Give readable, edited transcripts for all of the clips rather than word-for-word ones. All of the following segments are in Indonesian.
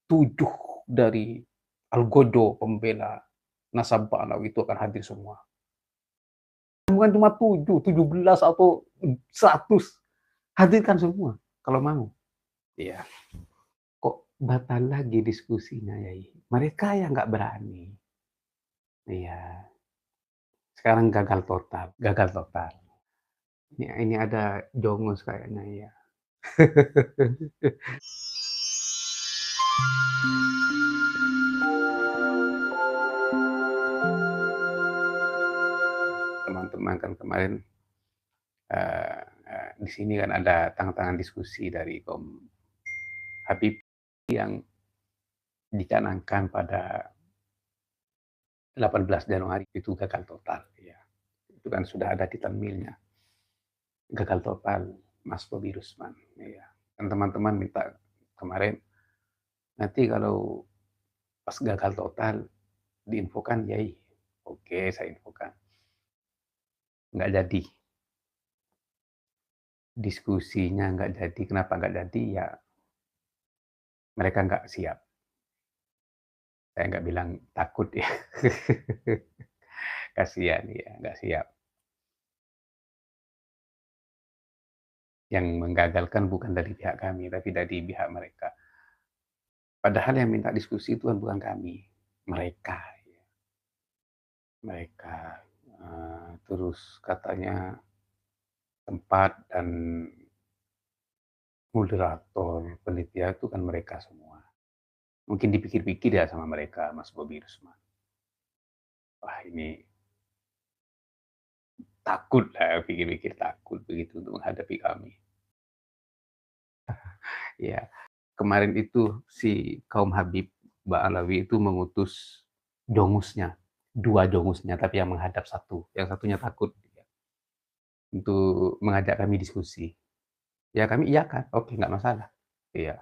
7 dari Algojo pembela nasabah Alawi itu akan hadir semua. Bukan cuma 7, 17 atau 100, hadirkan semua kalau mau. Iya. Kok batal lagi diskusinya, Yai? Mereka yang nggak berani. Iya. Sekarang gagal total, gagal total. Ini ada jongos kayaknya ya. Teman-teman kan kemarin di sini kan ada tangan-tangan diskusi dari kaum Habib yang dicanangkan pada 18 Januari itu gagal total. Ya. Itu kan sudah ada di tanwilnya. Gagal total Mas Bobi Rusman. Ya. Dan teman-teman minta kemarin, nanti kalau pas gagal total diinfokan, Yai. Oke, saya infokan. Nggak jadi. Diskusinya nggak jadi. Kenapa nggak jadi? Ya mereka nggak siap. Saya nggak bilang takut ya. Kasihan ya, nggak siap. Yang menggagalkan bukan dari pihak kami, tapi dari pihak mereka. Padahal yang minta diskusi itu kan bukan kami, mereka. Ya. Mereka. Terus katanya tempat dan moderator, penitia itu kan mereka semua. Mungkin dipikir-pikir ya sama mereka, Mas Bobi Rusman. Wah ini takut lah, pikir-pikir takut begitu untuk menghadapi kami. Ya, kemarin itu si kaum Habib Mbak Alawi itu mengutus jongusnya, 2 jongusnya, tapi yang menghadap satu, yang satunya takut ya, untuk mengajak kami diskusi. Ya kami iyakan, oke nggak masalah. Iya.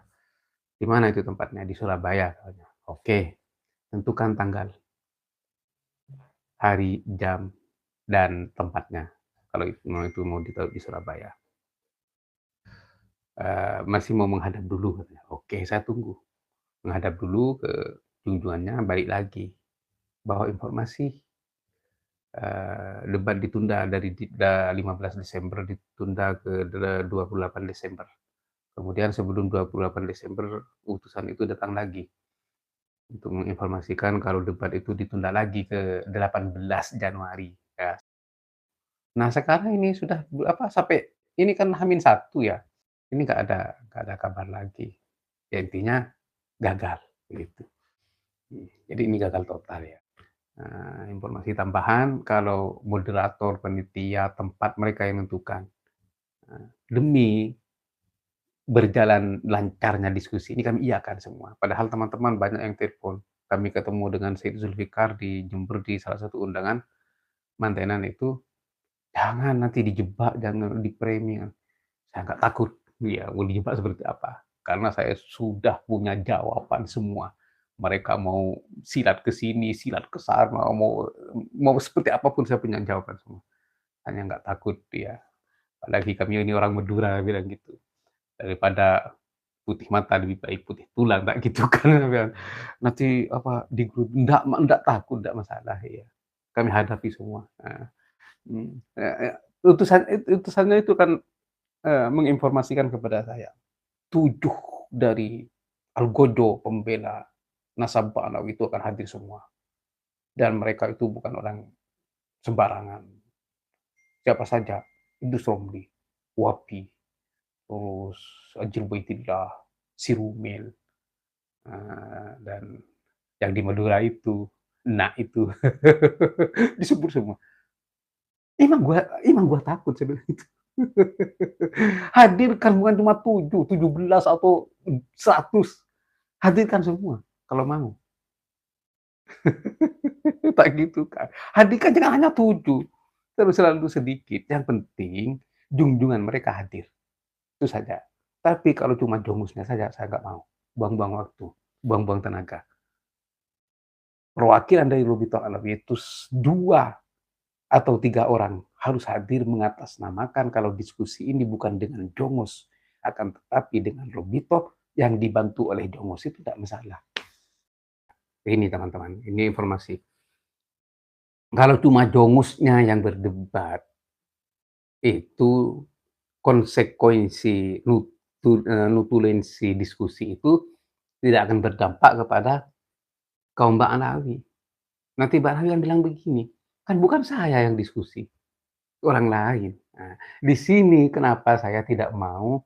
Di mana itu tempatnya? Di Surabaya katanya. Oke, tentukan tanggal, hari, jam, dan tempatnya. Kalau itu mau ditaruh di Surabaya. Masih mau menghadap dulu katanya. Oke, saya tunggu. Menghadap dulu ke junjungannya, balik lagi. Bawa informasi, debat ditunda dari 15 Desember ditunda ke 28 Desember. Kemudian sebelum 28 Desember, utusan itu datang lagi untuk menginformasikan kalau debat itu ditunda lagi ke 18 Januari. Ya. Nah sekarang ini sudah sampai ini kan H-1 ya. Ini nggak ada kabar lagi. Ya intinya gagal gitu. Jadi ini gagal total ya. Informasi tambahan kalau moderator, panitia, tempat mereka yang menentukan. Demi berjalan lancarnya diskusi ini kami iakan semua. Padahal teman-teman banyak yang telepon. Kami ketemu dengan Said Zulfikar di Jember di salah satu undangan mantenan itu, jangan nanti dijebak, jangan di-framing. Saya nggak takut, ya mau dijebak seperti apa. Karena saya sudah punya jawaban semua. Mereka mau silat ke sini, silat ke sana, mau seperti apapun saya punya jawaban semua. Hanya nggak takut ya. Apalagi kami ini orang Madura bilang gitu. Daripada putih mata lebih baik putih tulang, tak gitu kan. Nanti apa di grup, enggak takut, enggak masalah ya. Kami hadapi semua. Utusannya itu kan menginformasikan kepada saya 7 dari Algojo pembela nasabah Alawi itu akan hadir semua. Dan mereka itu bukan orang sembarangan. Siapa saja, Idrus Romli, Wapi, terus Ajil Baitillah, Sirumil, dan yang di Madura itu, nah itu disebut semua. Emang gua takut saya bilang itu. Hadirkan bukan cuma 7, 17 atau 100. Hadirkan semua kalau mau. Tak gitu kan. Hadirkan jangan hanya 7. Terus selalu sedikit. Yang penting junjungan mereka hadir. Itu saja. Tapi kalau cuma jongusnya saja saya nggak mau. Buang-buang waktu, buang-buang tenaga. Perwakilan dari Robitor Alawi itu 2 atau 3 orang harus hadir mengatasnamakan kalau diskusi ini bukan dengan jongos, akan tetapi dengan Robitor yang dibantu oleh Jongus itu tidak masalah. Ini teman-teman, ini informasi. Kalau cuma Jongusnya yang berdebat, itu konsekuensi nutulensi diskusi itu tidak akan berdampak kepada kaum Mbak Alawi. Nanti Mbak Alawi yang bilang begini, kan bukan saya yang diskusi, orang lain. Nah, di sini kenapa saya tidak mau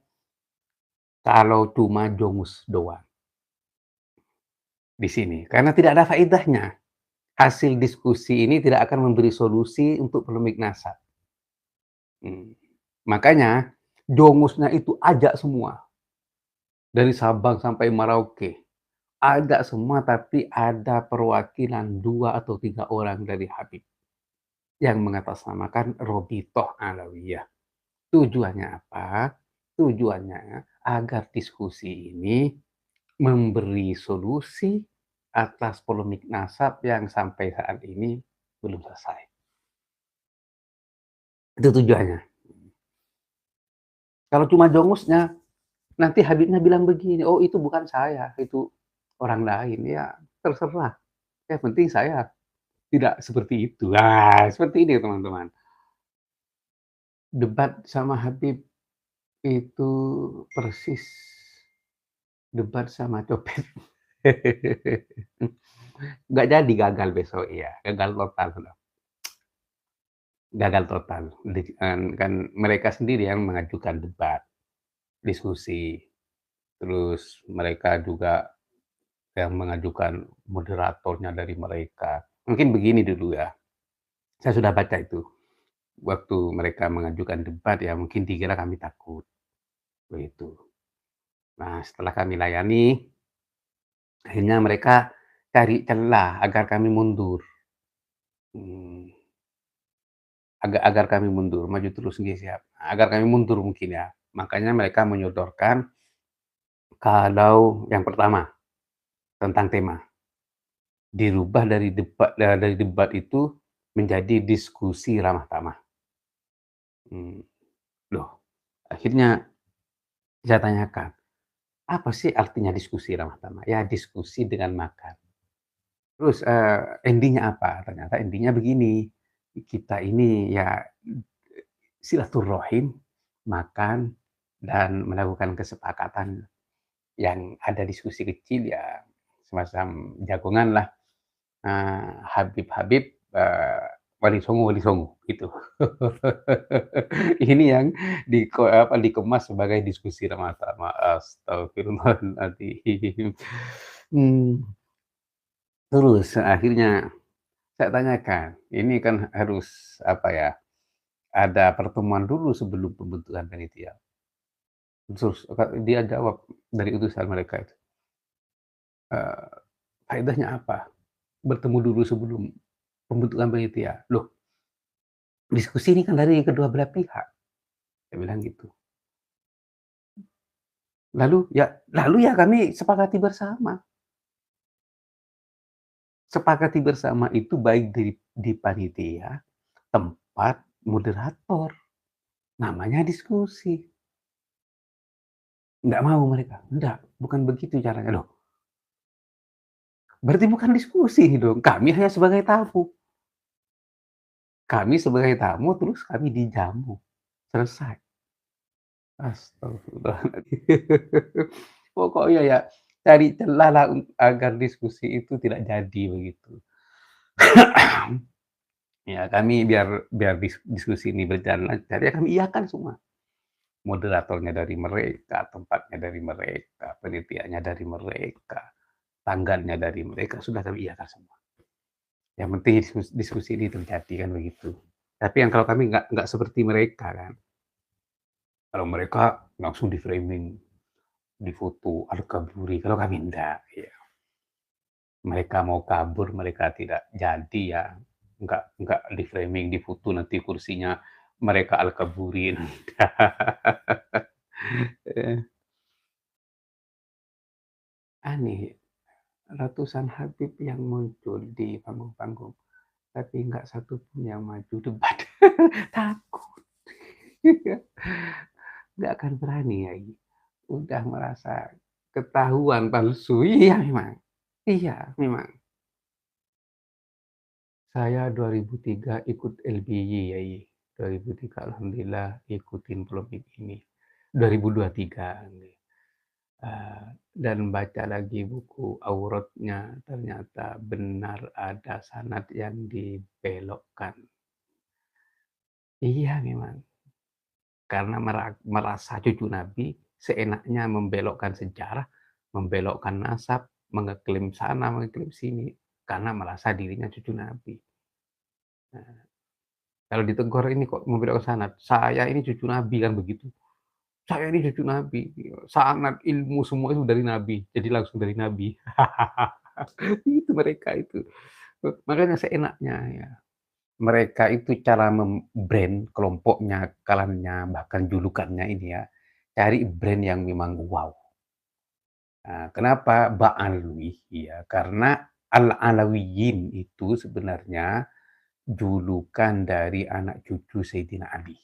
kalau cuma Jongus doang, di sini. Karena tidak ada faedahnya. Hasil diskusi ini tidak akan memberi solusi untuk polemik nasab. Makanya Jongusnya itu ajak semua, dari Sabang sampai Merauke. Ada semua, tapi ada perwakilan 2 atau 3 orang dari Habib yang mengatasnamakan Robitoh Alawiyah. Tujuannya apa? Tujuannya agar diskusi ini memberi solusi atas polemik nasab yang sampai saat ini belum selesai. Itu tujuannya. Kalau cuma Jongusnya, nanti Habibnya bilang begini, "Oh, itu bukan saya, itu orang lain." Ya, terserah. Yang penting saya tidak seperti itu. Nah, seperti ini teman-teman. Debat sama Habib itu persis debat sama copet. Nggak jadi, gagal besok, iya, gagal total sudah. Gagal total. Kan mereka sendiri yang mengajukan debat, diskusi, terus mereka juga yang mengajukan moderatornya dari mereka. Mungkin begini dulu ya, saya sudah baca itu. Waktu mereka mengajukan debat ya mungkin dikira kami takut, begitu. Nah, setelah kami layani, akhirnya mereka cari celah agar kami mundur. Mmm, agar kami mundur, maju terus nggih siap. Agar kami mundur mungkin ya. Makanya mereka menyodorkan kalau yang pertama, tentang tema. Dirubah dari debat itu menjadi diskusi ramah tamah. Loh, akhirnya saya tanyakan, "Apa sih artinya diskusi ramah tamah?" "Ya diskusi dengan makan." Terus, ending-nya apa? Ternyata ending-nya begini, kita ini ya silaturahim, makan, dan melakukan kesepakatan yang ada diskusi kecil ya semacam jagonganlah, Habib-habib, Wali Songo gitu. Ini yang dikemas sebagai diskusi ramah tamah, astagfirullahaladzim. Mmm, terus akhirnya saya tanyakan, ini kan harus apa ya, ada pertemuan dulu sebelum pembentukan panitia. Terus dia jawab dari utusan mereka itu, eee, "Faedahnya apa bertemu dulu sebelum pembentukan panitia?" "Loh, diskusi ini kan dari kedua belah pihak," saya bilang gitu. Lalu ya kami sepakati bersama. Sepakati bersama itu baik di panitia, tempat, moderator, namanya diskusi. Nggak mau mereka, "Enggak, bukan begitu caranya." Loh, berarti bukan diskusi dong, kami hanya sebagai tamu. Kami sebagai tamu, terus kami dijamu, selesai. Astagfirullahaladzim. Pokoknya ya cari celah lah agar diskusi itu tidak jadi, begitu. Ya kami biar biar diskusi ini berjalan lancar, ya kami iakan semua. Moderatornya dari mereka, tempatnya dari mereka, penelitiannya dari mereka, tanggalnya dari mereka, sudah kami iakan semua. Yang penting diskusi ini terjadi kan begitu. Tapi yang kalau kami nggak seperti mereka kan. Kalau mereka langsung di-framing, difoto, al-kaburi, kalau kami enggak, ya. Mereka mau kabur, mereka tidak jadi ya, nggak di-framing, difoto, nanti kursinya mereka al-kaburin. Eh, aneh, ratusan habib yang muncul di panggung-panggung, tapi nggak satu pun yang maju debat. Takut. Nggak akan berani lagi. Udah merasa ketahuan palsu. Iya memang. Iya, memang. Saya 2003 ikut LBY, Yai. 2003 alhamdulillah ikutin polemik ini. 2023 nih. Dan baca lagi buku Auratnya, ternyata benar ada sanad yang dibelokkan. Iya memang, karena merasa cucu Nabi, seenaknya membelokkan sejarah, membelokkan nasab, mengeklaim sana, mengeklaim sini, karena merasa dirinya cucu Nabi. Nah, kalau ditegur ini kok membelokkan sanad, saya ini cucu Nabi kan begitu. Saya ini cucu Nabi, sanad ilmu semua itu dari Nabi, jadi langsung dari Nabi. Itu mereka itu. Makanya seenaknya ya. Mereka itu cara mem-brand kelompoknya, klannya, bahkan julukannya ini ya, cari brand yang memang wow. Nah, kenapa Ba'alwi? Ya, karena Al-Alawiyyin itu sebenarnya julukan dari anak cucu Sayyidina Ali.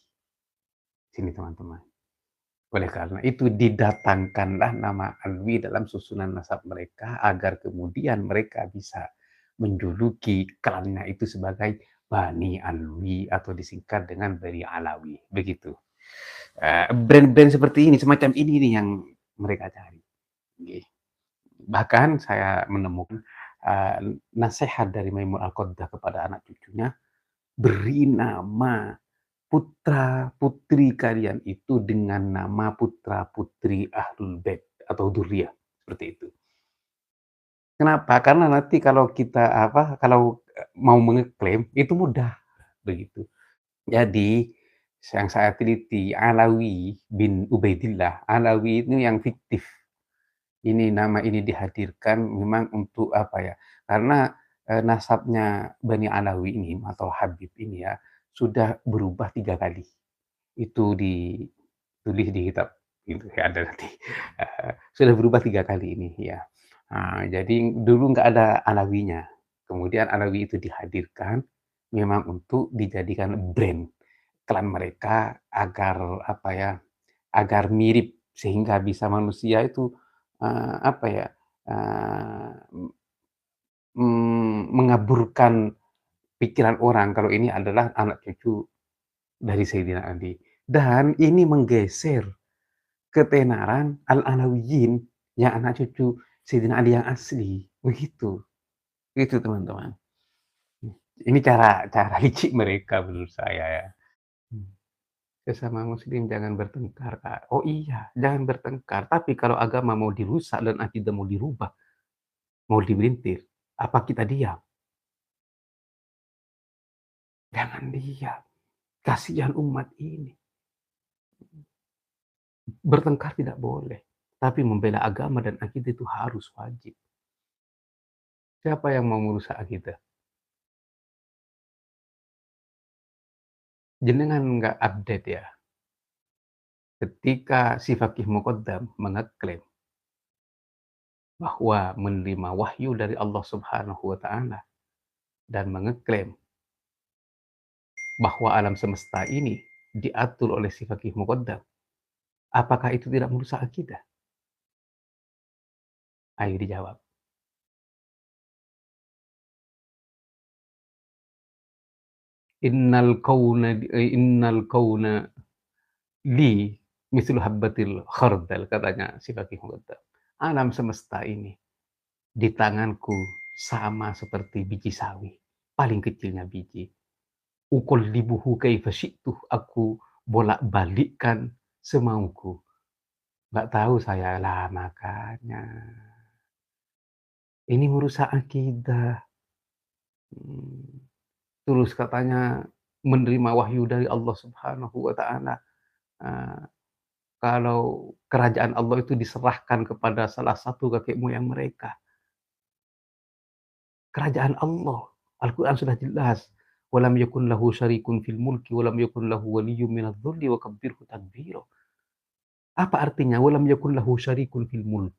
Sini teman-teman. Oleh karena itu didatangkanlah nama Alwi dalam susunan nasab mereka agar kemudian mereka bisa menjuluki klannya itu sebagai Bani Alwi atau disingkat dengan Bani Alawi. Begitu. Brand-brand seperti ini, semacam ini nih yang mereka cari. Bahkan saya menemukan nasihat dari Maimun Al-Qaddah kepada anak cucunya, beri nama putra-putri kalian itu dengan nama putra-putri Ahlul Bait atau Dzurriyyah, seperti itu. Kenapa? Karena nanti kalau kita kalau mau mengeklaim itu mudah, begitu. Jadi yang saya teliti Alawi bin Ubaidillah, Alawi itu yang fiktif. Ini nama ini dihadirkan memang untuk apa ya? Karena nasabnya Bani Alawi ini atau Habib ini ya sudah berubah 3 kali. Itu ditulis di kitab itu ya ada nanti. Sudah berubah 3 kali ini ya. Jadi dulu nggak ada Alawinya. Kemudian Alawi itu dihadirkan memang untuk dijadikan brand klan mereka agar apa ya, agar mirip sehingga bisa manusia itu apa ya, eee, mengaburkan pikiran orang kalau ini adalah anak cucu dari Sayyidina Ali. Dan ini menggeser ketenaran Al-Alawiyyin yang anak cucu Sayyidina Ali yang asli, begitu. Itu teman-teman. Ini cara cara licik mereka menurut saya ya. Hmm. Sesama muslim jangan bertengkar, Kak. Oh iya, jangan bertengkar, tapi kalau agama mau dirusak dan akidah mau dirubah, mau dibelintir, apa kita diam? Jangan diam. Kasihan umat ini. Bertengkar tidak boleh, tapi membela agama dan akidah itu harus wajib. Siapa yang mau merusak akidah? Jenengan nggak update ya, ketika si Fakih Muqaddam mengeklaim bahwa menerima wahyu dari Allah Subhanahu wa Ta'ala dan mengeklaim bahwa alam semesta ini diatur oleh si Fakih Muqaddam, apakah itu tidak merusak akidah? Ayo dijawab. Innal kauna li mislu habbatil khardal, katanya si Fakih Muqaddam. Alam semesta ini di tanganku sama seperti biji sawi, paling kecilnya biji. Uqallibuhu kaifa syi'tu, aku bolak-balikkan semauku. Nggak tahu saya lah, makanya ini merusak akidah. Hmm. Terus katanya menerima wahyu dari Allah Subhanahu wa Ta'ala. Eee, kalau kerajaan Allah itu diserahkan kepada salah satu kakek moyang mereka. Kerajaan Allah. Al-Quran sudah jelas. Walam yakun lahu syarikun fil mulki walam yakun lahu waliyyun minadh dhulli wa kabbirhu takbira. Apa artinya walam yakun lahu syarikun fil mulk?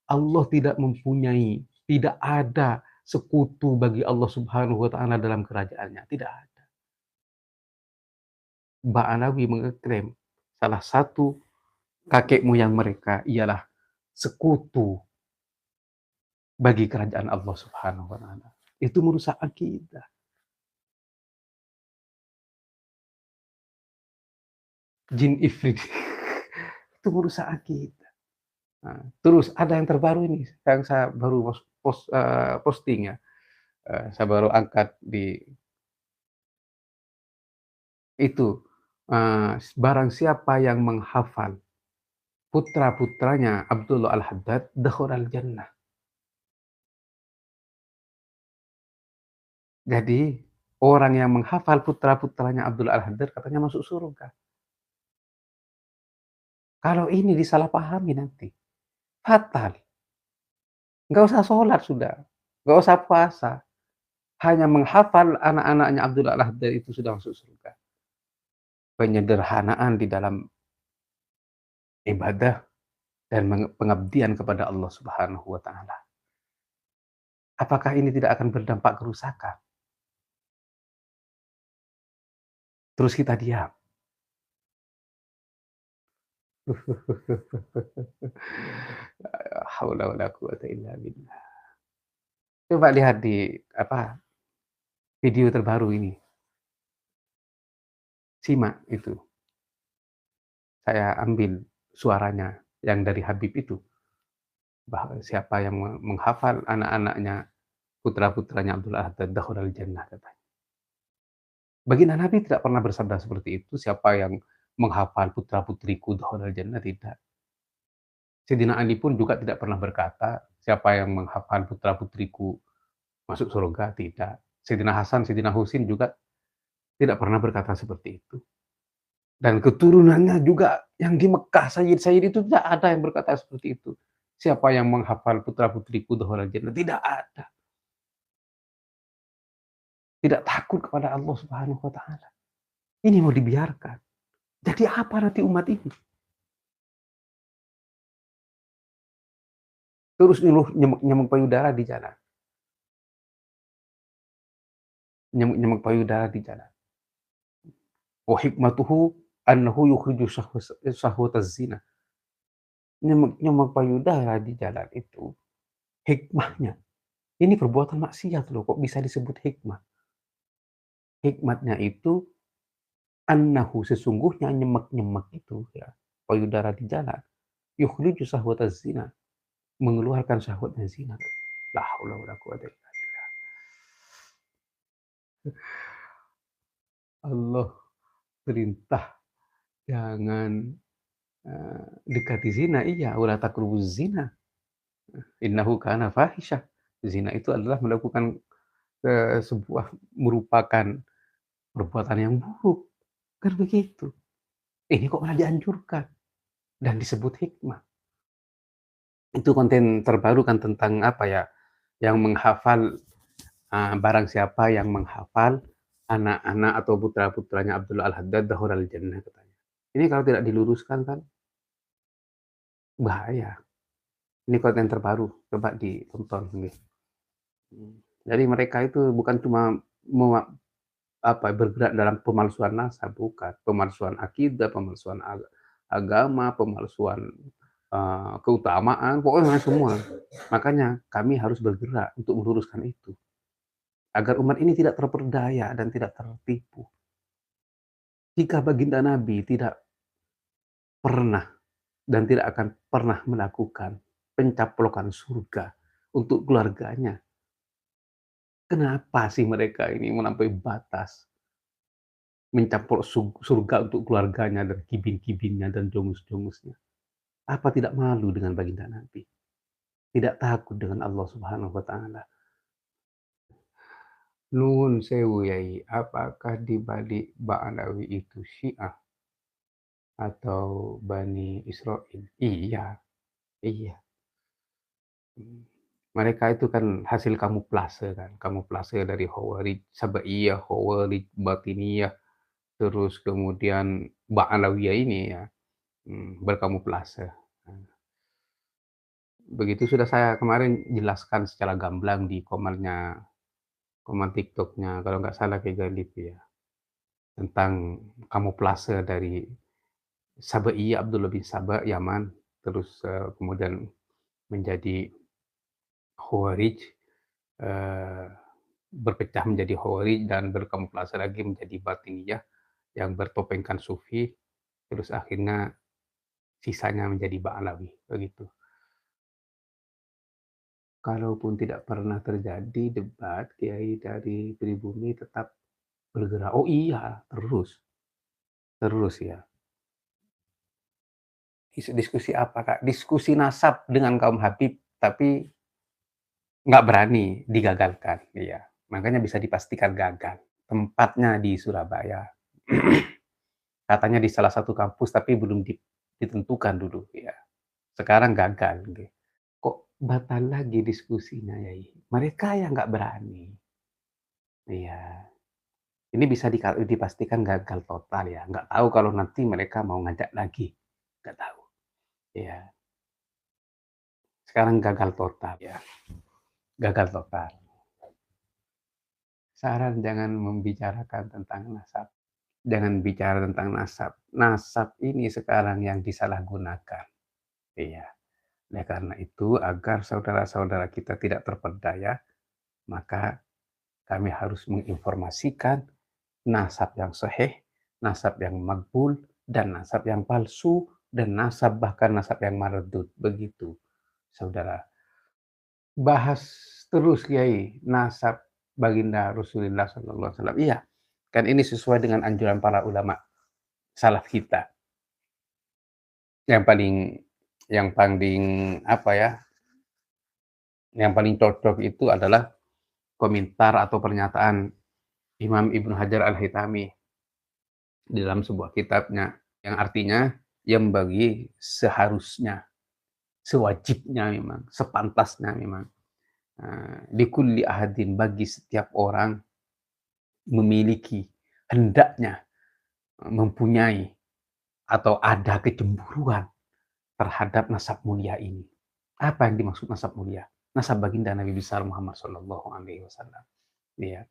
Allah tidak mempunyai, tidak ada sekutu bagi Allah Subhanahu wa Ta'ala dalam kerajaannya, tidak ada. Ba'alawi mengeklaim salah satu kakek moyang mereka ialah sekutu bagi kerajaan Allah Subhanahu wa taala. Itu merusak akidah. Jin ifrit itu merusak akidah. Nah, terus ada yang terbaru ini yang saya baru posting ya, saya baru angkat di itu, barang siapa yang menghafal putra-putranya Abdullah Al-Haddad dakhalal jannah. Jadi, orang yang menghafal putra-putranya Abdullah Al-Haddad katanya masuk surga. Kalau ini disalahpahami nanti, fatal. Nggak usah sholat sudah, nggak usah puasa, hanya menghafal anak-anaknya Abdullah Al-Haddad itu sudah masuk surga. Penyederhanaan di dalam ibadah dan pengabdian kepada Allah Subhanahu wa taala. Apakah ini tidak akan berdampak kerusakan? Terus kita diam. La haula wala quwata illa billah. Coba lihat di apa, video terbaru ini, simak itu. Saya ambil suaranya yang dari Habib itu, bahwa siapa yang menghafal anak-anaknya, putra-putranya Abdul Ahad dakhalal jannah katanya. Baginda Nabi tidak pernah bersabda seperti itu, siapa yang menghafal putra-putriku dakhalal jannah, tidak. Sayyidina Ali pun juga tidak pernah berkata, siapa yang menghafal putra-putriku masuk surga, tidak. Sayyidina Hasan, Sayyidina Husin juga tidak pernah berkata seperti itu. Dan keturunannya juga yang di Mekah, Sayyid-Sayyid itu tidak ada yang berkata seperti itu. Siapa yang menghafal putra-putriku dakhalal jannah, tidak ada. Tidak takut kepada Allah Subhanahu wa taala. Ini mau dibiarkan. Jadi apa nanti umat ini? Terus nyuruh nyemek payudara di jalan. Nyemek payudara di jalan. Wa hikmatuhu annahu yukhriju syahwataz zina. Nyemek payudara di jalan itu hikmahnya. Ini perbuatan maksiat loh, kok bisa disebut hikmah? Hikmatnya itu annahu sesungguhnya nyemek-nyemek itu ya, payudara di jalan, yukhriju syahwataz zina, mengeluarkan syahwatnya zina. La haula wala quwata illa billah. Allah perintah jangan, dekati zina, iya, wala taqrabuz zina, innahu kana fahisyah. Zina itu adalah melakukan, sebuah merupakan perbuatan yang buruk, kan begitu. Ini kok malah dianjurkan dan disebut hikmah. Itu konten terbaru kan tentang apa ya, yang menghafal, barang siapa yang menghafal anak-anak atau putra-putranya Abdullah Al-Haddad dakhalal jannah katanya. Ini kalau tidak diluruskan kan bahaya. Ini konten terbaru, coba ditonton ini. Jadi mereka itu bukan cuma bergerak dalam pemalsuan nasab, bukan. Pemalsuan akidah, pemalsuan agama, pemalsuan, keutamaan, pokoknya semua. Makanya kami harus bergerak untuk meluruskan itu. Agar umat ini tidak terperdaya dan tidak tertipu. Jika baginda Nabi tidak pernah dan tidak akan pernah melakukan pencaplokan surga untuk keluarganya, kenapa sih mereka ini melampaui batas mencaplok surga untuk keluarganya dan kibin-kibinnya dan jongus-jongusnya? Apa tidak malu dengan baginda Nabi? Tidak takut dengan Allah Subhanahu wa taala? Nuwun sewu Yai, apakah di balik Ba'alawi itu Syiah atau Bani Israil? Iya, iya. Mereka itu kan hasil kamuflase kan, kamuflase dari Khawarij Sabaiyah, Khawarij Batiniyah, terus kemudian Ba'alawiyah ini ya, berkamuflase. Nah, begitu sudah saya kemarin jelaskan secara gamblang di komen TikTok-nya, kalau nggak salah kayak gitu ya, tentang kamuflase dari Sabaiyah, Abdullah bin Saba, Yaman, terus, kemudian menjadi Khawarij, eee, berpecah menjadi Khawarij dan berkamuflase lagi menjadi Batiniyah yang bertopengkan Sufi, terus akhirnya sisanya menjadi Ba'alawi, begitu. Kalaupun tidak pernah terjadi debat, kiai dari pribumi tetap bergerak. Oh iya, terus terus ya. Diskusi apa, Kak? Diskusi nasab dengan kaum Habib, tapi nggak berani digagalkan, iya. Makanya bisa dipastikan gagal. Tempatnya di Surabaya. Katanya di salah satu kampus, tapi belum ditentukan dulu, ya. Sekarang gagal, gitu. Kok batal lagi diskusinya, Yai? Mereka yang nggak berani. Iya. Ini bisa dipastikan gagal total ya, nggak tahu kalau nanti mereka mau ngajak lagi, nggak tahu. Iya, sekarang gagal total ya, gagal total. Saran jangan membicarakan tentang nasab, jangan bicara tentang nasab. Nasab ini sekarang yang disalahgunakan. Iya, oleh karena itu agar saudara-saudara kita tidak terperdaya, maka kami harus menginformasikan nasab yang sahih, nasab yang makbul, dan nasab yang palsu, dan nasab bahkan nasab yang mardud. Begitu, saudara. Bahas terus Kiai, nasab baginda Rasulullah sallallahu alaihi wasallam. Iya, kan ini sesuai dengan anjuran para ulama salaf kita. Yang paling yang paling apa ya, yang paling cocok itu adalah komentar atau pernyataan Imam Ibnu Hajar Al-Haytami di dalam sebuah kitabnya, yang artinya yang bagi seharusnya, sewajibnya memang, sepantasnya memang, likulli ahadin, bagi setiap orang memiliki, hendaknya mempunyai atau ada kecemburuan terhadap nasab mulia ini. Apa yang dimaksud nasab mulia? Nasab baginda Nabi besar Muhammad Shallallahu Alaihi Wasallam. Ya,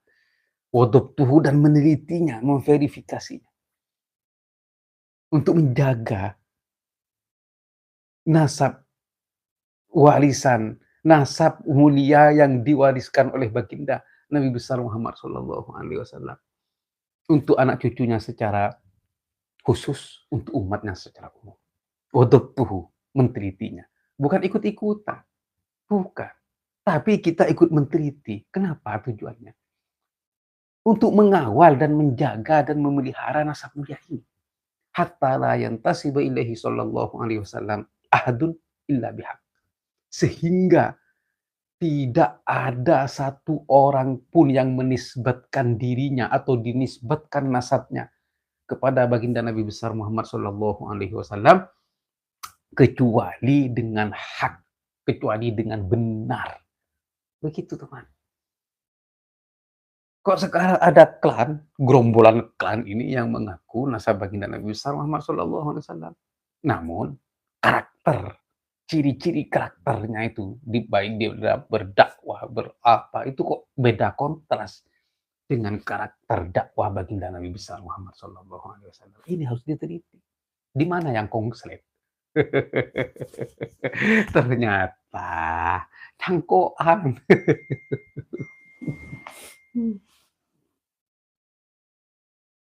wadobtuhu, dan menelitinya, memverifikasinya untuk menjaga nasab warisan, nasab mulia yang diwariskan oleh baginda Nabi besar Muhammad Shallallahu Alaihi Wasallam untuk anak cucunya secara khusus, untuk umatnya secara umum. Wadabtuhu, mentelitinya. Bukan ikut-ikutan, bukan. Tapi kita ikut menteliti. Kenapa tujuannya? Untuk mengawal dan menjaga dan memelihara nasab mulia ini. Hatta la yantasiba ilaihi sallallahu alaihi wasallam ahadun illa bihaq. Sehingga tidak ada satu orang pun yang menisbatkan dirinya atau dinisbatkan nasabnya kepada baginda Nabi besar Muhammad sallallahu alaihi wasallam kecuali dengan hak, kecuali dengan benar. Begitu, teman. Kok sekarang ada klan, gerombolan klan ini yang mengaku nasab baginda Nabi besar Muhammad sallallahu alaihi wasallam. Namun karakter, ciri-ciri karakternya itu baik dia berdakwah, berapa, itu kok beda kontras dengan karakter dakwah baginda Nabi besar Muhammad sallallahu alaihi wasallam. Ini harus diteliti. Di mana yang konslet? Ternyata cangkokan.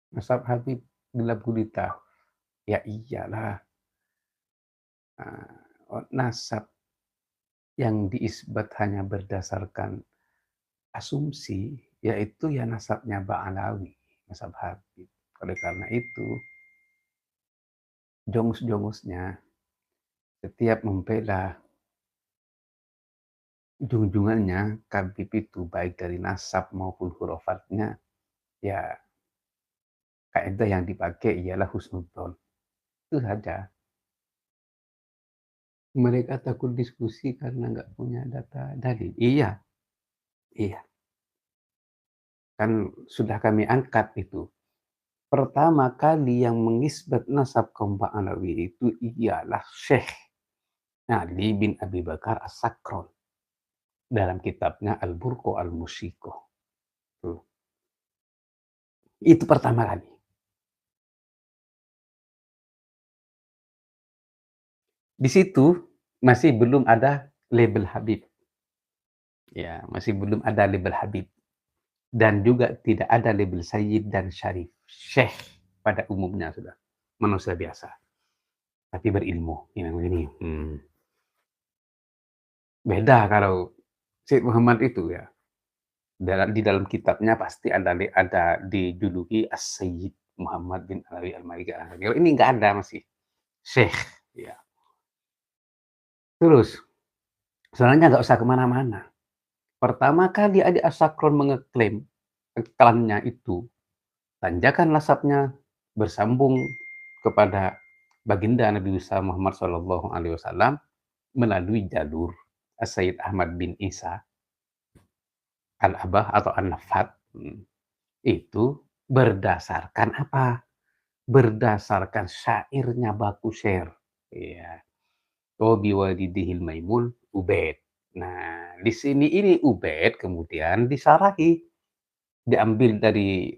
Nasab Habib gelap gulita. Ya iyalah. Nasab yang diisbat hanya berdasarkan asumsi, yaitu ya nasabnya Ba'alawi, nasab Habib. Oleh karena itu, jongus-jongusnya setiap membela junjungannya Habib itu, baik dari nasab maupun hurufatnya, ya kaidah yang dipakai ialah husnudzon. Itu saja. Mereka takut diskusi karena nggak punya data dalil. Iya, iya. Kan sudah kami angkat itu. Pertama kali yang mengisbat nasab kaum Ba'alawi itu ialah Syekh Ali bin Abi Bakar As-Sakron dalam kitabnya Al-Burqu Al-Musyiko. Itu pertama kali. Di situ masih belum ada label Habib, ya, masih belum ada label Habib. Dan juga tidak ada label Sayyid dan Syarif. Syekh pada umumnya sudah, manusia biasa, tapi berilmu, yang ini. Beda kalau Syed Muhammad itu ya, di dalam kitabnya pasti ada dijuluki As-Sayyid Muhammad bin Alawi Al-Maliki Al-Hanafi. Kalau ini nggak ada, masih Syekh, ya. Terus, sebenarnya nggak usah kemana-mana. Pertama kali Adi As-Sakron mengeklaim klannya itu, tanjakan nasabnya bersambung kepada baginda Nabi besar Muhammad SAW melalui jalur Sayyid Ahmad bin Isa Al-Abah atau An-Nafat. Itu berdasarkan apa? Berdasarkan syairnya Baku Syair. Iya. Tobi walidihil maimun Ubaid. Nah, di sini ini Ubaid kemudian disarahi, diambil dari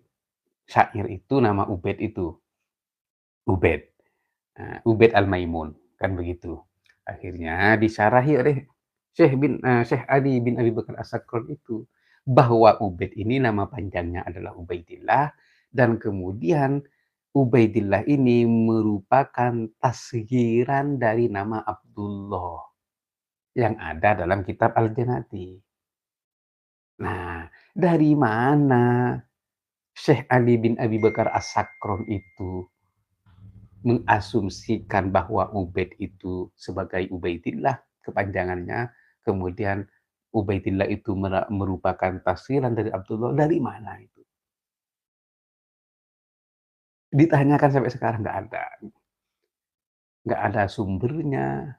syair itu nama Ubaid itu. Ubaid. Ubaid Al-Maimun, kan begitu. Akhirnya disarahi oleh Syekh Ali bin Abi Bakar As-Sakran itu, bahwa Ubaid ini nama panjangnya adalah Ubaidillah, dan kemudian Ubaidillah ini merupakan tasghiran dari nama Abdullah yang ada dalam kitab Al-Janati. Nah, dari mana Syekh Ali bin Abi Bakar As-Sakran itu mengasumsikan bahwa Ubaid itu sebagai Ubaidillah kepanjangannya, kemudian Ubaidillah itu merupakan tafsiran dari Abdullah, dari mana itu? Ditanyakan sampai sekarang nggak ada sumbernya,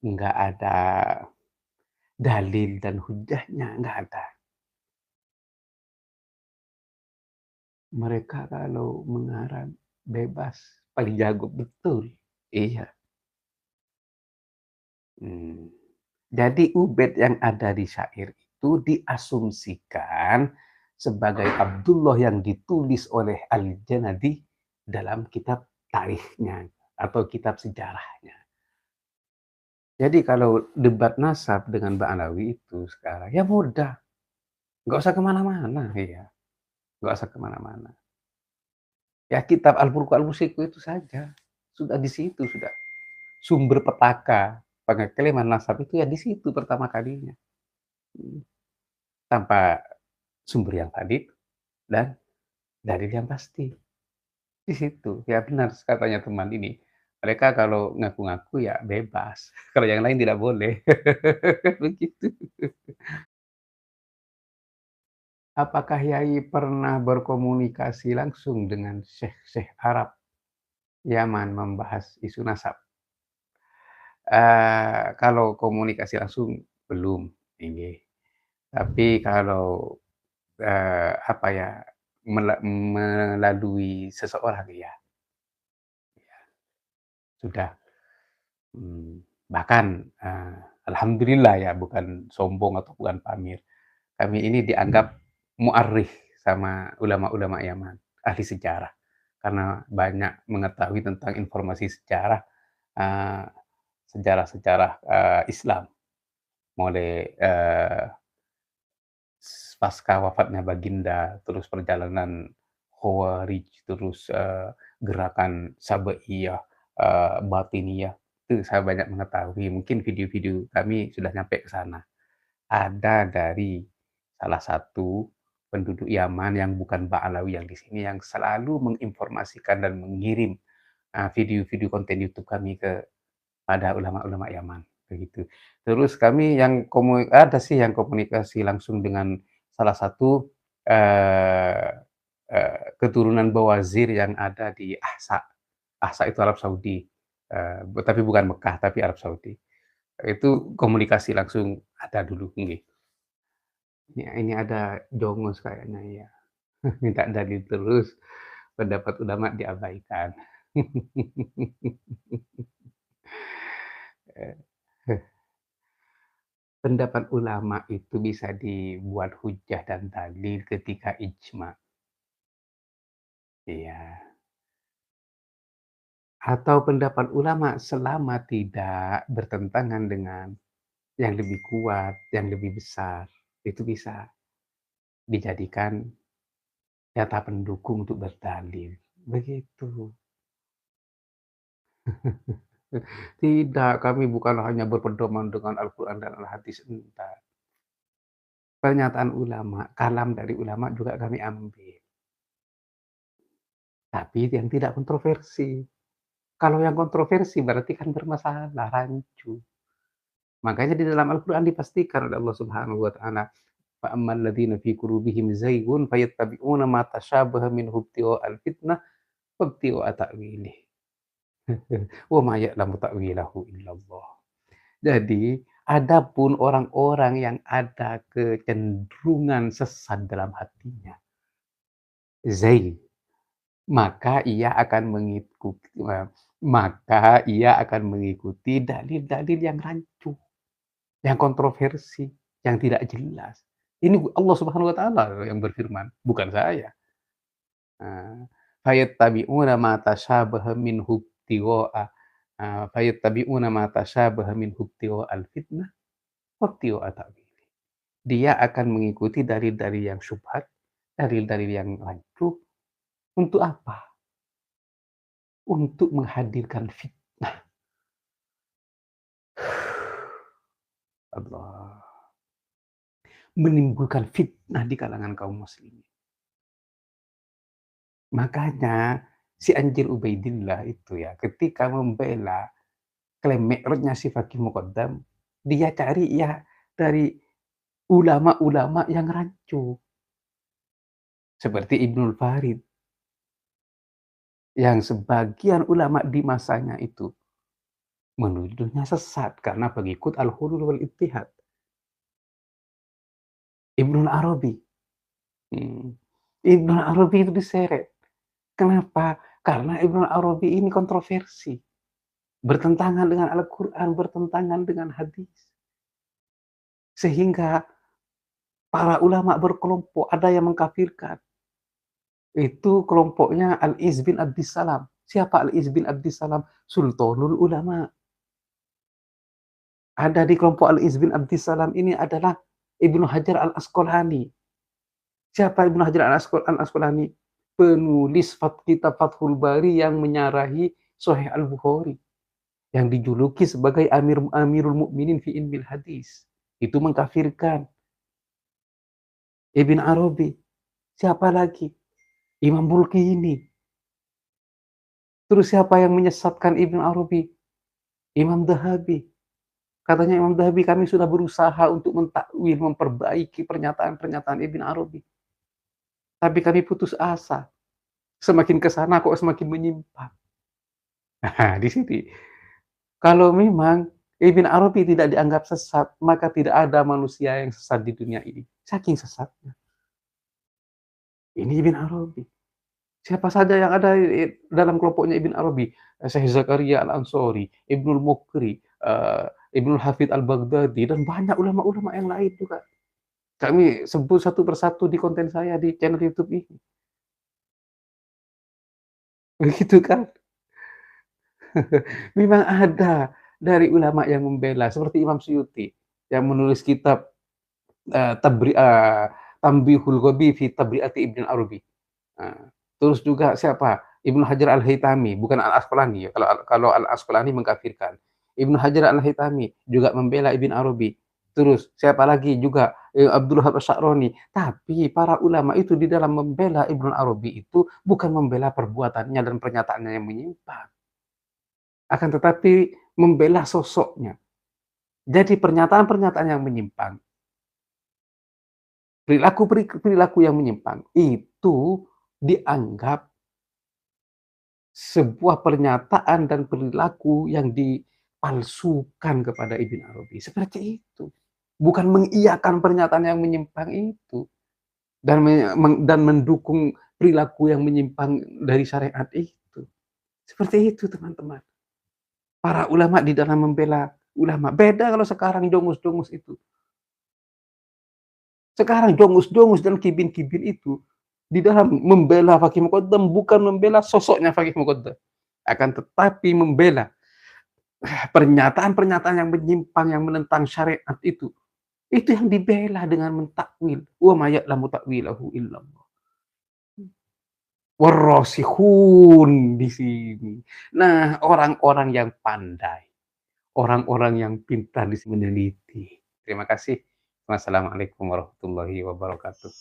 nggak ada dalil dan hujahnya, nggak ada. Mereka kalau mengarang bebas, paling jago betul. Iya. Hmm. Jadi ubed yang ada di syair itu diasumsikan sebagai Abdullah yang ditulis oleh Al-Janadi dalam kitab tarikhnya atau kitab sejarahnya. Jadi kalau debat nasab dengan Mbak Alawi itu sekarang, ya mudah. Nggak usah kemana-mana, ya. Nggak usah kemana-mana. Ya kitab Al-Burq Al-Musiku itu saja. Sudah di situ, sudah. Sumber petaka pengeklaman nasab itu ya di situ pertama kalinya. Tanpa sumber yang valid dan dalil yang pasti. Di situ, ya benar katanya teman ini, mereka kalau ngaku-ngaku ya bebas, kalau yang lain tidak boleh. Begitu. Apakah Yai pernah berkomunikasi langsung dengan syekh-syekh Arab Yaman membahas isu nasab? Kalau komunikasi langsung belum, ini. Tapi kalau, apa ya, melalui seseorang ya, sudah. Bahkan, alhamdulillah ya, bukan sombong atau bukan pamer. Kami ini dianggap mu'arrikh sama ulama-ulama Yaman, ahli sejarah. Karena banyak mengetahui tentang informasi sejarah, eee, sejarah-sejarah, Islam. Mulai, pasca wafatnya baginda, terus perjalanan Khawarij, terus, gerakan Sabaiyah, Batiniyah, itu saya banyak mengetahui. Mungkin video-video kami sudah nyampe ke sana. Ada dari salah satu penduduk Yaman yang bukan Ba'alawi yang di sini, yang selalu menginformasikan dan mengirim, video-video konten YouTube kami kepada ulama-ulama Yaman, begitu. Terus kami yang ada sih yang komunikasi langsung dengan salah satu, eee keturunan Bawazir yang ada di Ahsa. Ahsa itu Arab Saudi, tapi bukan Mekah, tapi Arab Saudi. Itu komunikasi langsung ada dulu, nggih. Ini ada jongos kayaknya ya, minta dalil terus, pendapat ulama diabaikan. Pendapat ulama itu bisa dibuat hujah dan dalil ketika ijma. Iya. Atau pendapat ulama selama tidak bertentangan dengan yang lebih kuat, yang lebih besar, itu bisa dijadikan data pendukung untuk berdalil, begitu. Tidak, kami bukan hanya berpedoman dengan Al-Quran dan Al-Hadis, enggak. Pernyataan ulama, kalam dari ulama juga kami ambil, tapi yang tidak kontroversi. Kalau yang kontroversi berarti kan bermasalah, rancu. Makanya di dalam Al-Quran dipastikan oleh Allah Subhanahu wa taala, "Fa'ammal ladzina fi qulubihim zaygun fayattabi'una ma tasyabaha minhu ibtigha'al fitnah wa ibtigha'a ta'wilih." Wa ma ya'lamu ta'wilahu illallah. Jadi, adapun orang-orang yang ada kecenderungan sesat dalam hatinya, zayg, maka ia akan mengikuti dalil-dalil yang rancu, yang kontroversi, yang tidak jelas. Ini Allah Subhanahu wa taala yang berfirman, bukan saya. Fayattabi'una ma tasyabaha minhu ibtigha'a fayattabi'una ma tasyabaha minhu ibtigha'al fitnah wa ibtigha'a ta'wilih. Dia akan mengikuti dalil-dalil yang syubhat, dalil-dalil yang rancu, untuk apa? Untuk menghadirkan fitnah. Allah. Menimbulkan fitnah di kalangan kaum muslimin. Makanya si Anjir Ubaidillah itu ya, ketika membela klaim mi'rajnya si Fakih Muqaddam, dia cari ya dari ulama-ulama yang rancu. Seperti Ibnul Farid, yang sebagian ulama di masanya itu menuduhnya sesat karena pengikut Al-Hulul wal Ittihad. Ibnul Arabi, Ibnul Arabi itu diseret. Kenapa? Karena Ibnul Arabi ini kontroversi, bertentangan dengan Al-Quran, bertentangan dengan hadis. Sehingga para ulama berkelompok, ada yang mengkafirkan. Itu kelompoknya Al-Iz bin Abdissalam. Siapa Al-Iz bin Abdissalam? Sultanul Ulama. Ada di kelompok Al-Iz bin Abdissalam ini adalah Ibnu Hajar Al-Asqalani. Siapa Ibnu Hajar Al-Asqalani? Penulis kitab Fathul Bari yang menyarahi Sahih Al-Bukhari, yang dijuluki sebagai Amirul Mukminin fi ilmil hadis. Itu mengkafirkan. Ibn Arabi. Siapa lagi? Imam Bulqini. Terus siapa yang menyesatkan Ibn Arabi? Imam Dhahabi. Katanya Imam Dhahabi, kami sudah berusaha untuk mentakwil, memperbaiki pernyataan-pernyataan Ibn Arabi. Tapi kami putus asa. Semakin ke sana kok semakin menyimpang. Nah, di sini. Kalau memang Ibn Arabi tidak dianggap sesat, maka tidak ada manusia yang sesat di dunia ini. Saking sesatnya. Ini Ibn Arabi. Siapa saja yang ada dalam kelompoknya Ibn Arabi, Syekh Zakaria Al-Ansori, Ibnul Muqri, Ibnul Hafidh Al-Baghdadi, dan banyak ulama-ulama yang lain juga. Kami sebut satu persatu di konten saya di channel YouTube ini. Begitu kan? Memang ada dari ulama yang membela, seperti Imam Suyuti yang menulis kitab Tanbihul Ghabi fi Tabri'ati Ibn Arabi. Terus juga siapa? Ibnu Hajar Al-Haytami, bukan Al-Asqalani ya. Kalau Al-Asqalani mengkafirkan. Ibnu Hajar Al-Haytami juga membela Ibn Arabi. Terus siapa lagi juga Abdul Wahab Asy-Sya'rani. Tapi para ulama itu di dalam membela Ibnu Arabi itu bukan membela perbuatannya dan pernyataannya yang menyimpang. Akan tetapi membela sosoknya. Jadi pernyataan-pernyataan yang menyimpang, perilaku yang menyimpang itu dianggap sebuah pernyataan dan perilaku yang dipalsukan kepada Ibn Arabi. Seperti itu. Bukan mengiyakan pernyataan yang menyimpang itu. Dan mendukung perilaku yang menyimpang dari syariat itu. Seperti itu, teman-teman. Para ulama di dalam membela ulama. Beda kalau sekarang jongus-jongus itu. Sekarang jongus-jongus dan kibin-kibin itu di dalam membela Fakih Muqaddam bukan membela sosoknya Fakih Muqaddam, akan tetapi membela pernyataan-pernyataan yang menyimpang, yang menentang syariat itu yang dibela dengan mentakwil, "Wa ma ya'lamu ta'wilahu illallah." Warrasikhun di sini. Nah, orang-orang yang pandai, orang-orang yang pintar di meneliti. Terima kasih. Wassalamualaikum warahmatullahi wabarakatuh.